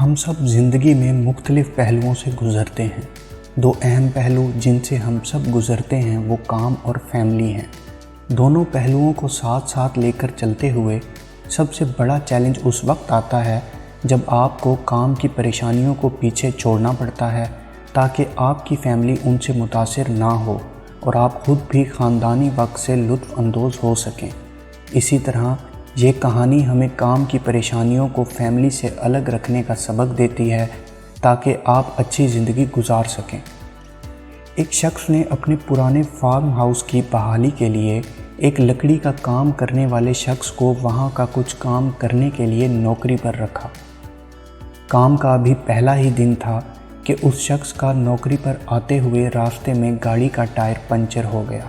ہم سب زندگی میں مختلف پہلوؤں سے گزرتے ہیں۔ دو اہم پہلو جن سے ہم سب گزرتے ہیں وہ کام اور فیملی ہیں۔ دونوں پہلوؤں کو ساتھ ساتھ لے کر چلتے ہوئے سب سے بڑا چیلنج اس وقت آتا ہے جب آپ کو کام کی پریشانیوں کو پیچھے چھوڑنا پڑتا ہے تاکہ آپ کی فیملی ان سے متاثر نہ ہو اور آپ خود بھی خاندانی وقت سے لطف اندوز ہو سکیں۔ اسی طرح یہ کہانی ہمیں کام کی پریشانیوں کو فیملی سے الگ رکھنے کا سبق دیتی ہے تاکہ آپ اچھی زندگی گزار سکیں۔ ایک شخص نے اپنے پرانے فارم ہاؤس کی بحالی کے لیے ایک لکڑی کا کام کرنے والے شخص کو وہاں کا کچھ کام کرنے کے لیے نوکری پر رکھا۔ کام کا ابھی پہلا ہی دن تھا کہ اس شخص کا نوکری پر آتے ہوئے راستے میں گاڑی کا ٹائر پنچر ہو گیا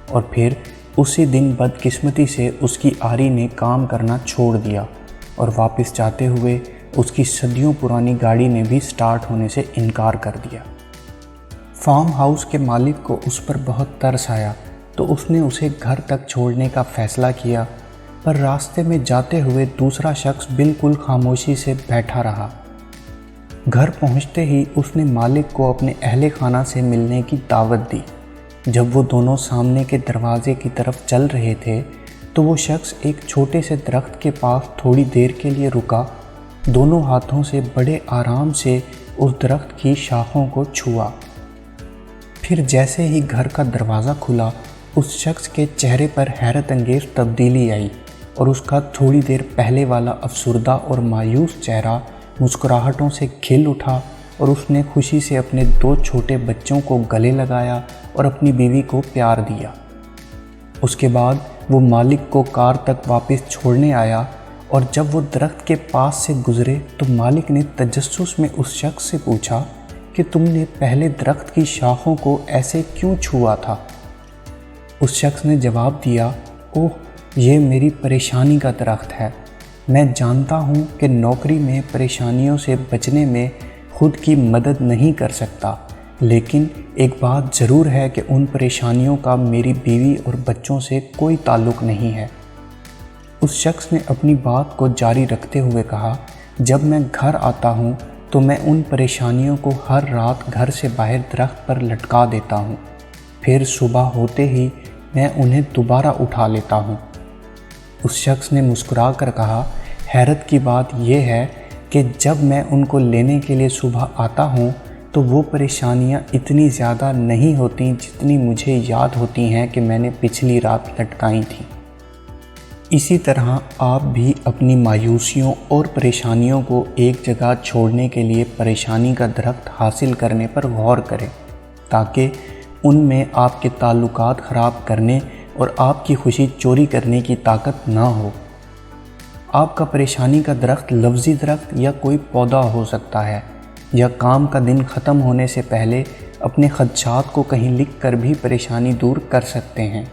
اور پھر اسی دن بدقسمتی سے اس کی آری نے کام کرنا چھوڑ دیا اور واپس جاتے ہوئے اس کی صدیوں پرانی گاڑی نے بھی سٹارٹ ہونے سے انکار کر دیا۔ فارم ہاؤس کے مالک کو اس پر بہت ترس آیا تو اس نے اسے گھر تک چھوڑنے کا فیصلہ کیا، پر راستے میں جاتے ہوئے دوسرا شخص بالکل خاموشی سے بیٹھا رہا۔ گھر پہنچتے ہی اس نے مالک کو اپنے اہل خانہ سے ملنے کی دعوت دی۔ جب وہ دونوں سامنے کے دروازے کی طرف چل رہے تھے تو وہ شخص ایک چھوٹے سے درخت کے پاس تھوڑی دیر کے لیے رکا، دونوں ہاتھوں سے بڑے آرام سے اس درخت کی شاخوں کو چھوا۔ پھر جیسے ہی گھر کا دروازہ کھلا اس شخص کے چہرے پر حیرت انگیز تبدیلی آئی اور اس کا تھوڑی دیر پہلے والا افسردہ اور مایوس چہرہ مسکراہٹوں سے کھل اٹھا اور اس نے خوشی سے اپنے 2 چھوٹے بچوں کو گلے لگایا اور اپنی بیوی کو پیار دیا۔ اس کے بعد وہ مالک کو کار تک واپس چھوڑنے آیا اور جب وہ درخت کے پاس سے گزرے تو مالک نے تجسس میں اس شخص سے پوچھا کہ تم نے پہلے درخت کی شاخوں کو ایسے کیوں چھوا تھا؟ اس شخص نے جواب دیا، اوہ یہ میری پریشانی کا درخت ہے۔ میں جانتا ہوں کہ نوکری میں پریشانیوں سے بچنے میں خود کی مدد نہیں کر سکتا، لیکن ایک بات ضرور ہے کہ ان پریشانیوں کا میری بیوی اور بچوں سے کوئی تعلق نہیں ہے۔ اس شخص نے اپنی بات کو جاری رکھتے ہوئے کہا، جب میں گھر آتا ہوں تو میں ان پریشانیوں کو ہر رات گھر سے باہر درخت پر لٹکا دیتا ہوں، پھر صبح ہوتے ہی میں انہیں دوبارہ اٹھا لیتا ہوں۔ اس شخص نے مسکرا کر کہا، حیرت کی بات یہ ہے کہ جب میں ان کو لینے کے لیے صبح آتا ہوں تو وہ پریشانیاں اتنی زیادہ نہیں ہوتیں جتنی مجھے یاد ہوتی ہیں کہ میں نے پچھلی رات لٹکائی تھیں۔ اسی طرح آپ بھی اپنی مایوسیوں اور پریشانیوں کو ایک جگہ چھوڑنے کے لیے پریشانی کا درخت حاصل کرنے پر غور کریں تاکہ ان میں آپ کے تعلقات خراب کرنے اور آپ کی خوشی چوری کرنے کی طاقت نہ ہو۔ آپ کا پریشانی کا درخت لفظی درخت یا کوئی پودا ہو سکتا ہے، یا کام کا دن ختم ہونے سے پہلے اپنے خدشات کو کہیں لکھ کر بھی پریشانی دور کر سکتے ہیں۔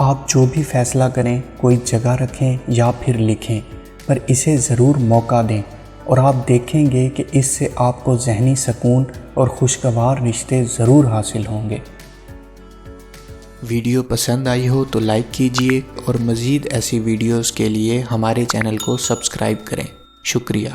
آپ جو بھی فیصلہ کریں کوئی جگہ رکھیں یا پھر لکھیں، پر اسے ضرور موقع دیں اور آپ دیکھیں گے کہ اس سے آپ کو ذہنی سکون اور خوشگوار رشتے ضرور حاصل ہوں گے۔ ویڈیو پسند آئی ہو تو لائک کیجئے اور مزید ایسی ویڈیوز کے لیے ہمارے چینل کو سبسکرائب کریں۔ شکریہ۔